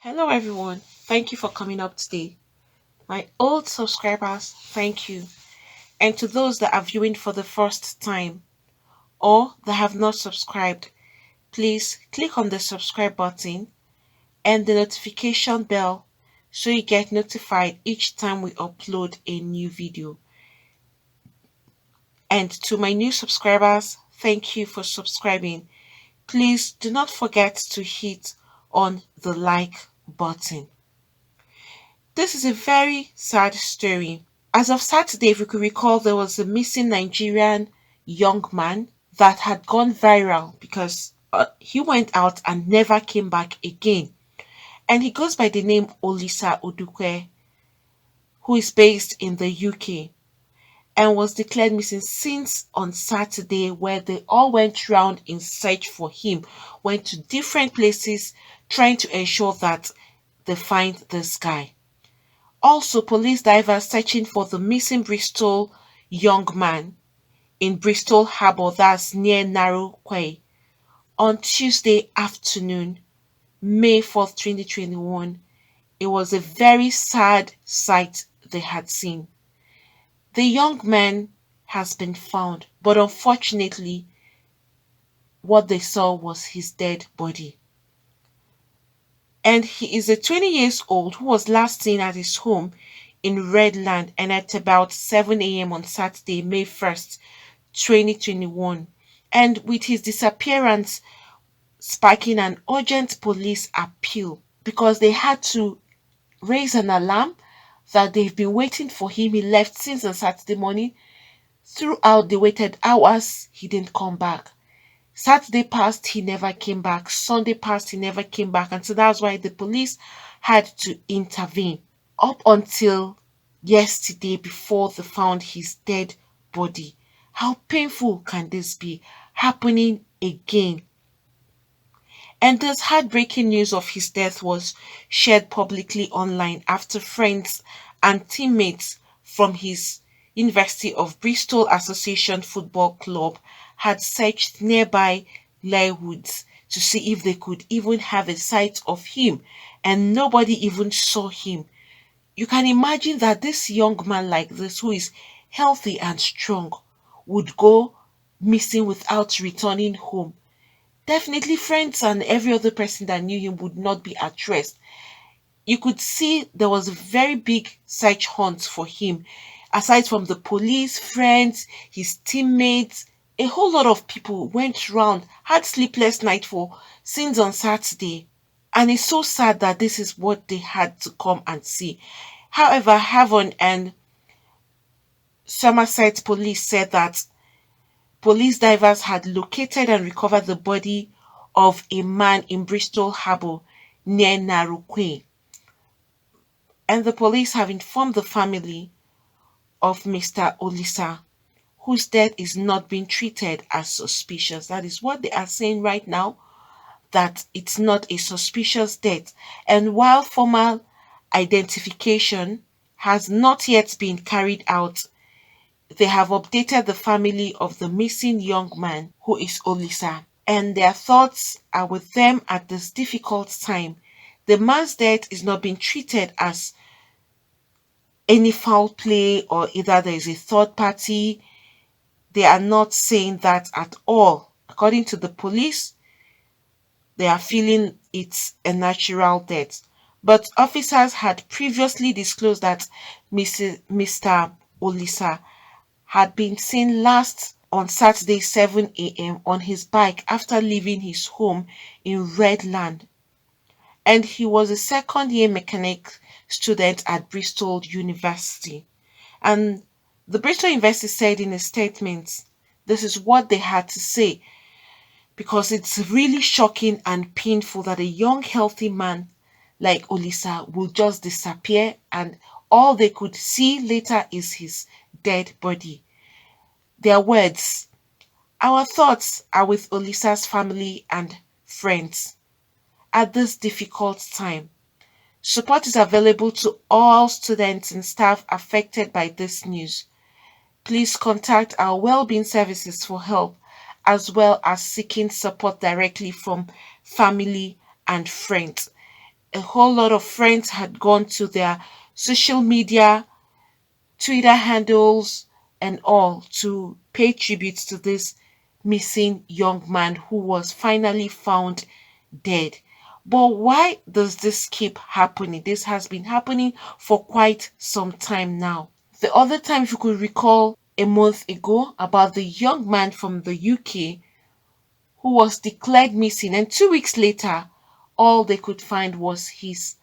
Hello everyone, thank you for coming up today. My old subscribers, thank you. And to those that are viewing for the first time or that have not subscribed, please click on the subscribe button and the notification bell so you get notified each time we upload a new video. And to my new subscribers, thank you for subscribing. Please do not forget to hit on the like button. This is a very sad story. As of Saturday, if you could recall, there was a missing Nigerian young man that had gone viral because he went out and never came back again. And he goes by the name Olisa Oduke, who is based in the UK and was declared missing since on Saturday, where they all went round in search for him, went to different places trying to ensure that they find this guy. Also, police divers searching for the missing Bristol young man in Bristol Harbour, that's near Narrow Quay, on Tuesday afternoon, May 4th, 2021. It was a very sad sight they had seen. The young man has been found, but unfortunately, what they saw was his dead body. And he is a 20 years old who was last seen at his home in Redland and at about 7 a.m. on Saturday, May 1st, 2021. And with his disappearance sparking an urgent police appeal because they had to raise an alarm that they've been waiting for him. He left since on Saturday morning. Throughout the waited hours, he didn't come back. Saturday passed, he never came back. Sunday passed, he never came back. And so that's why the police had to intervene up until yesterday before they found his dead body. How painful can this be happening again? And this heartbreaking news of his death was shared publicly online after friends and teammates from his University of Bristol Association Football Club had searched nearby Lewoods to see if they could even have a sight of him, and nobody even saw him. You can imagine that this young man like this, who is healthy and strong, would go missing without returning home. Definitely friends and every other person that knew him would not be at rest. You could see there was a very big search hunt for him. Aside from the police, friends, his teammates, a whole lot of people went round, had sleepless night for since on Saturday. And it's so sad that this is what they had to come and see. However, Havon and Somerset police said that police divers had located and recovered the body of a man in Bristol Harbour near Narrow Quay. And the police have informed the family of Mr. Olisa, whose death is not being treated as suspicious. That is what they are saying right now, that it's not a suspicious death. And while formal identification has not yet been carried out, they have updated the family of the missing young man, who is Olisa, and their thoughts are with them at this difficult time. The man's death is not being treated as any foul play or either there is a third party. They are not saying that at all. According to the police, they are feeling it's a natural death. But officers had previously disclosed that Mr. Olisa had been seen last on Saturday 7 a.m. on his bike after leaving his home in Redland. And he was a second year mechanic student at Bristol University. And the Bristol University said in a statement, this is what they had to say, because it's really shocking and painful that a young, healthy man like Olisa will just disappear and all they could see later is his dead body. Their words: our thoughts are with Olisa's family and friends at this difficult time. Support is available to all students and staff affected by this news. Please contact our well-being services for help, as well as seeking support directly from family and friends. A whole lot of friends had gone to their social media, Twitter handles, and all to pay tribute to this missing young man who was finally found dead. But why does this keep happening? This has been happening for quite some time now. The other time, if you could recall, a month ago, about the young man from the UK who was declared missing, and 2 weeks later, all they could find was his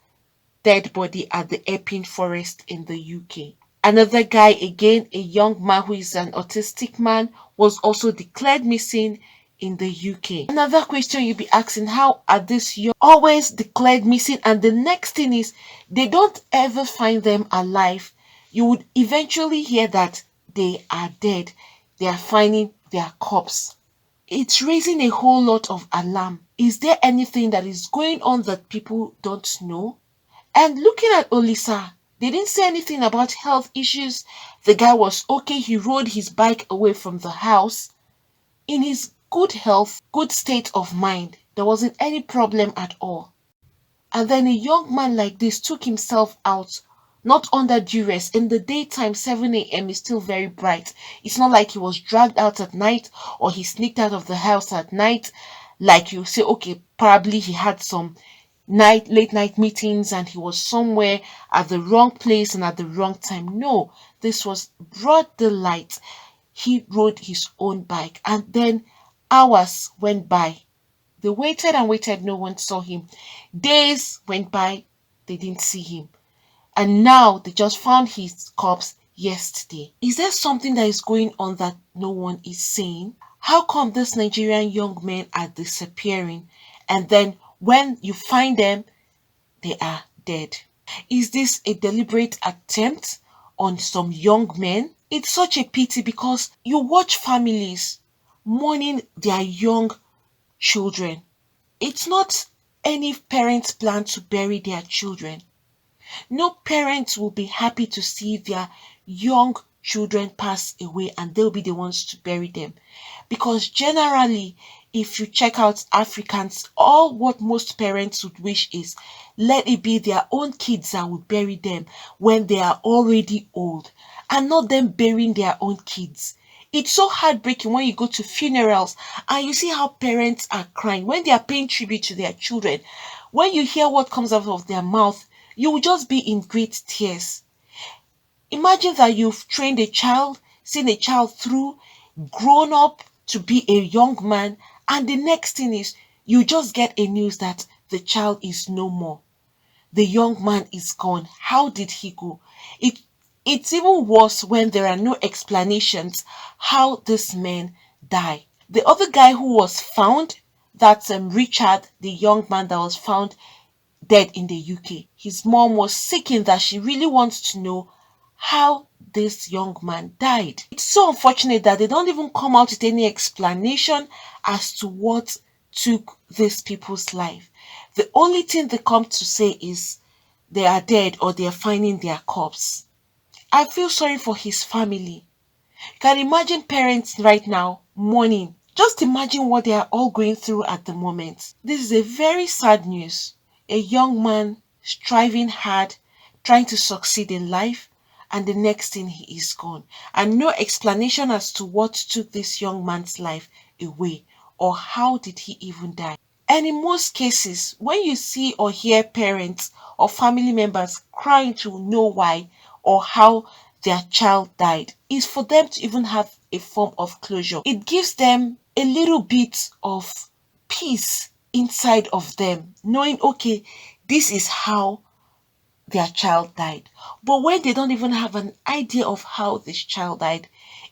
dead body at the Epping Forest in the UK. Another guy, again, a young man who is an autistic man, was also declared missing in the UK. Another question you'll be asking, how are these young always declared missing? And the next thing is, they don't ever find them alive. You would eventually hear that they are dead. They are finding their corpse. It's raising a whole lot of alarm. Is there anything that is going on that people don't know? And looking at Olisa, they didn't say anything about health issues. The guy was okay. He rode his bike away from the house in his good health, good state of mind. There wasn't any problem at all. And then a young man like this took himself out, not under duress. In the daytime, 7 a.m. is still very bright. It's not like he was dragged out at night or he sneaked out of the house at night. Like you say, okay, probably he had some late night meetings and he was somewhere at the wrong place and at the wrong time. No, this was broad daylight. He rode his own bike, and then hours went by. They waited and waited, no one saw him. Days went by, they didn't see him. And now they just found his corpse yesterday. Is there something that is going on that no one is saying? How come these Nigerian young men are disappearing, and then when you find them, they are dead? Is this a deliberate attempt on some young men? It's such a pity because you watch families mourning their young children. It's not any parent's plan to bury their children. No parent will be happy to see their young children pass away and they'll be the ones to bury them. Because generally, if you check out Africans, all what most parents would wish is let it be their own kids that would bury them when they are already old, and not them burying their own kids. It's so heartbreaking when you go to funerals and you see how parents are crying when they are paying tribute to their children. When you hear what comes out of their mouth, you will just be in great tears. Imagine that you've trained a child, seen a child through, grown up to be a young man, and the next thing is you just get a news that the child is no more. The young man is gone. How did he go? It's even worse when there are no explanations how this man died. The other guy who was found, that's Richard, the young man that was found dead in the UK. His mom was seeking that she really wants to know how this young man died. It's so unfortunate that they don't even come out with any explanation as to what took these people's life. The only thing they come to say is they are dead or they are finding their corpse. I feel sorry for his family. You can imagine parents right now mourning. Just imagine what they are all going through at the moment. This is a very sad news. A young man striving hard, trying to succeed in life, and the next thing he is gone. And no explanation as to what took this young man's life away or how did he even die. And in most cases, when you see or hear parents or family members crying to know why or how their child died, is for them to even have a form of closure. It gives them a little bit of peace inside of them, knowing, okay, this is how their child died. But when they don't even have an idea of how this child died,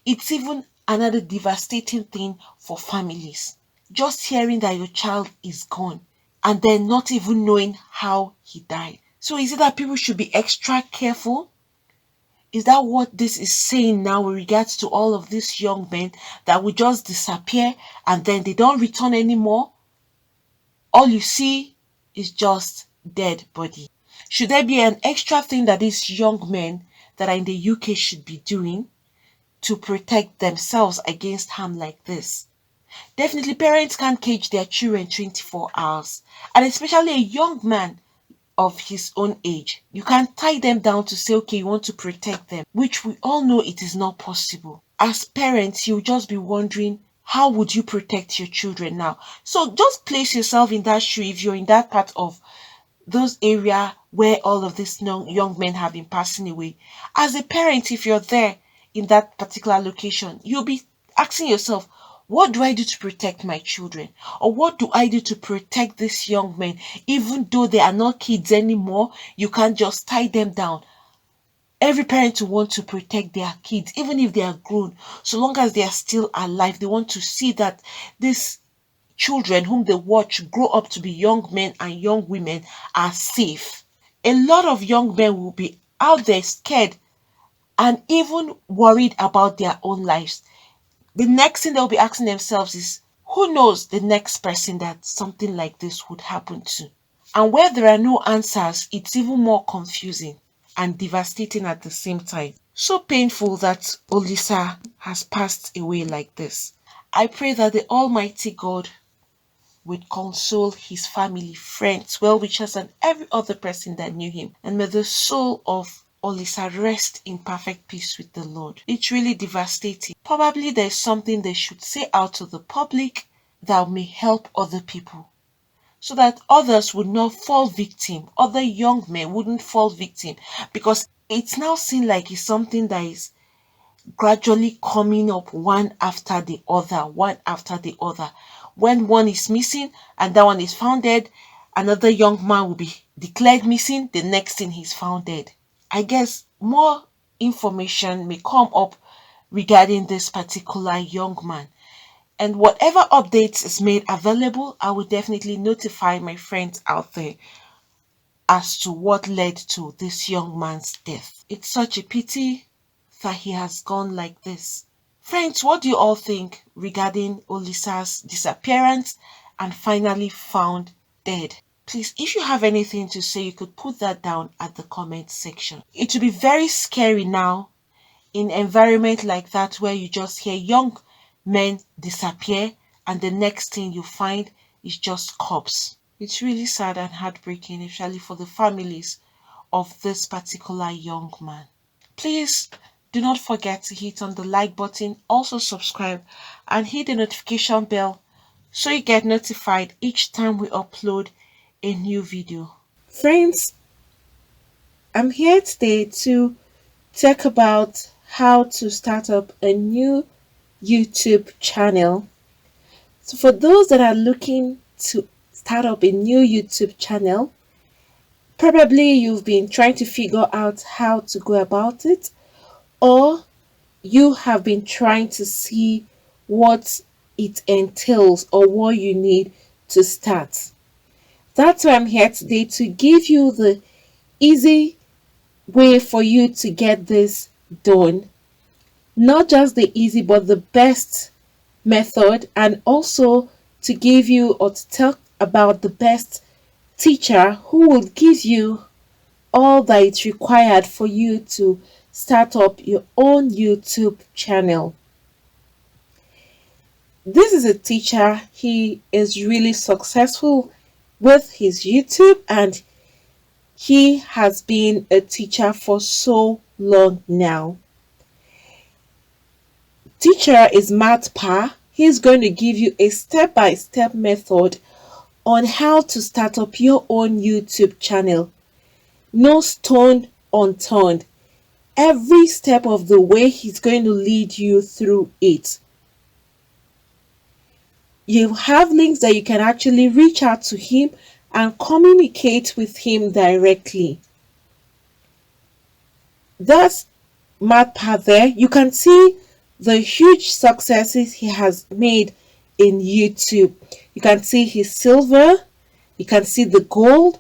it's even another devastating thing for families. Just hearing that your child is gone and then not even knowing how he died. So is it that people should be extra careful? Is that what this is saying now with regards to all of these young men that will just disappear and then they don't return anymore? All you see is just dead body. Should there be an extra thing that these young men that are in the UK should be doing to protect themselves against harm like this? Definitely parents can't cage their children 24 hours. And especially a young man of his own age. You can tie them down to say, okay, you want to protect them, which we all know it is not possible. As parents, you'll just be wondering, how would you protect your children now? So just place yourself in that shoe if you're in that part of those area where all of these young men have been passing away. As a parent, if you're there in that particular location, you'll be asking yourself, what do I do to protect my children? Or what do I do to protect these young men? Even though they are not kids anymore, you can't just tie them down. Every parent will want to protect their kids, even if they are grown. So long as they are still alive, they want to see that these children whom they watch grow up to be young men and young women are safe. A lot of young men will be out there scared and even worried about their own lives. The next thing they'll be asking themselves is, who knows the next person that something like this would happen to? And where there are no answers, it's even more confusing and devastating at the same time. So painful that Olisa has passed away like this. I pray that the Almighty God would console his family, friends, well-wishers, and every other person that knew him. And may the soul of Olisa rest in perfect peace with the Lord. It's really devastating. Probably there's something they should say out to the public that may help other people, so that others would not fall victim, other young men wouldn't fall victim, because it's now seen like it's something that is gradually coming up one after the other, one after the other. When one is missing and that one is found dead, another young man will be declared missing, the next thing he's found dead. I guess more information may come up regarding this particular young man. And whatever updates is made available, I will definitely notify my friends out there as to what led to this young man's death. It's such a pity that he has gone like this. Friends, what do you all think regarding Olisa's disappearance and finally found dead? Please, if you have anything to say, you could put that down at the comment section. It will be very scary now in an environment like that where you just hear young men disappear and the next thing you find is just corpse. It's really sad and heartbreaking, especially for the families of this particular young man. Please do not forget to hit on the like button, also subscribe and hit the notification bell so you get notified each time we upload a new video. Friends, I'm here today to talk about how to start up a new YouTube channel. So for those that are looking to start up a new YouTube channel, probably you've been trying to figure out how to go about it, or you have been trying to see what it entails or what you need to start. That's why I'm here today, to give you the easy way for you to get this done. Not just the easy, but the best method, and also to give you or to talk about the best teacher who will give you all that is required for you to start up your own YouTube channel. This is a teacher. He is really successful with his YouTube and he has been a teacher for so long now. Teacher is Matt Pa. He's going to give you a step-by-step method on how to start up your own YouTube channel. No stone unturned. Every step of the way, he's going to lead you through it. You have links that you can actually reach out to him and communicate with him directly. That's Matt Pa there. You can see the huge successes he has made in YouTube. You can see his silver, you can see the gold,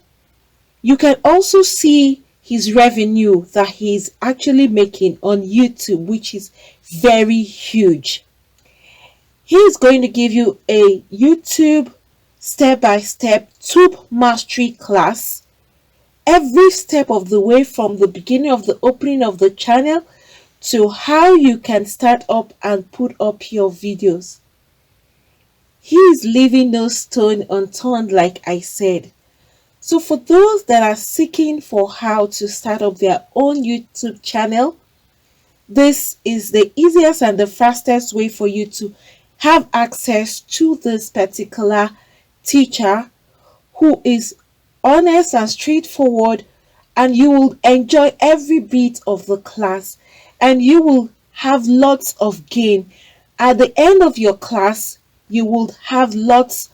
you can also see his revenue that he's actually making on YouTube, which is very huge. He is going to give you a YouTube step-by-step tube mastery class every step of the way, from the beginning of the opening of the channel to how you can start up and put up your videos. He is leaving no stone unturned, like I said. So for those that are seeking for how to start up their own YouTube channel, this is the easiest and the fastest way for you to have access to this particular teacher who is honest and straightforward, and you will enjoy every bit of the class and you will have lots of gain. At the end of your class, you will have lots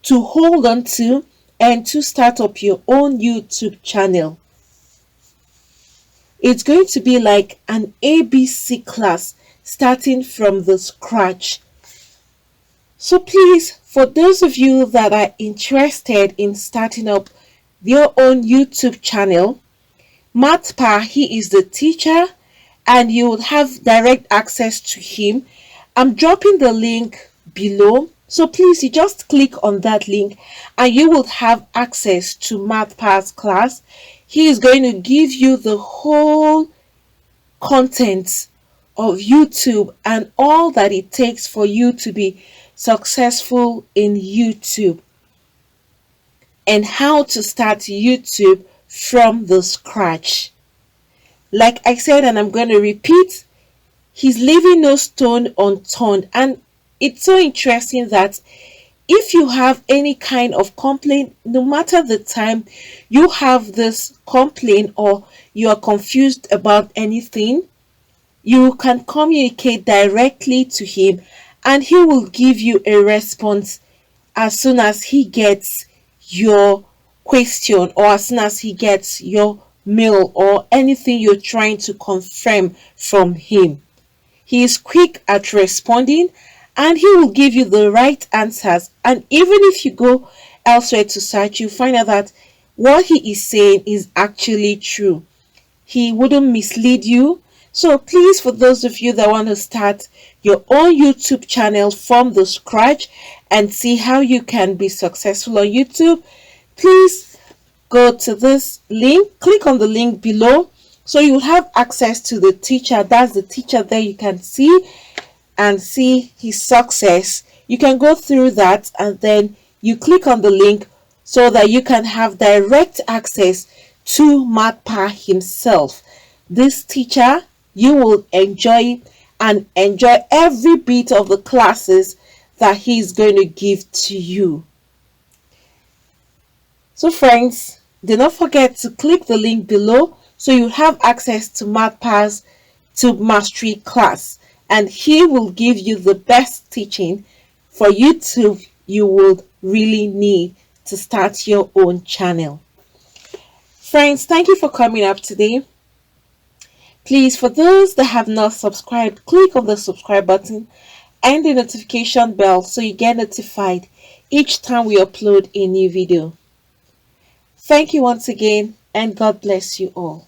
to hold on to and to start up your own YouTube channel. It's going to be like an ABC class starting from the scratch. So please, for those of you that are interested in starting up your own YouTube channel, Matpa, he is the teacher and you will have direct access to him. I'm dropping the link below. So please, you just click on that link and you will have access to Matpa's class. He is going to give you the whole content of YouTube and all that it takes for you to be successful in YouTube and how to start YouTube from the scratch. Like I said, and I'm going to repeat, he's leaving no stone unturned. And it's so interesting that if you have any kind of complaint, no matter the time you have this complaint or you are confused about anything, you can communicate directly to him and he will give you a response as soon as he gets your question or as soon as he gets your mail or anything you're trying to confirm from him. He is quick at responding and he will give you the right answers. And even if you go elsewhere to search, you find out that what he is saying is actually true. He wouldn't mislead you. So please, for those of you that want to start your own YouTube channel from the scratch and see how you can be successful on YouTube, please go to this link, click on the link below so you'll have access to the teacher. That's the teacher there you can see and see his success. You can go through that and then you click on the link so that you can have direct access to Matpa himself. This teacher, you will enjoy and enjoy every bit of the classes that he's going to give to you. So friends, do not forget to click the link below so you have access to Matpa's Tube Mastery class, and he will give you the best teaching for YouTube you would really need to start your own channel. Friends, thank you for coming up today. Please, for those that have not subscribed, click on the subscribe button and the notification bell so you get notified each time we upload a new video. Thank you once again, and God bless you all.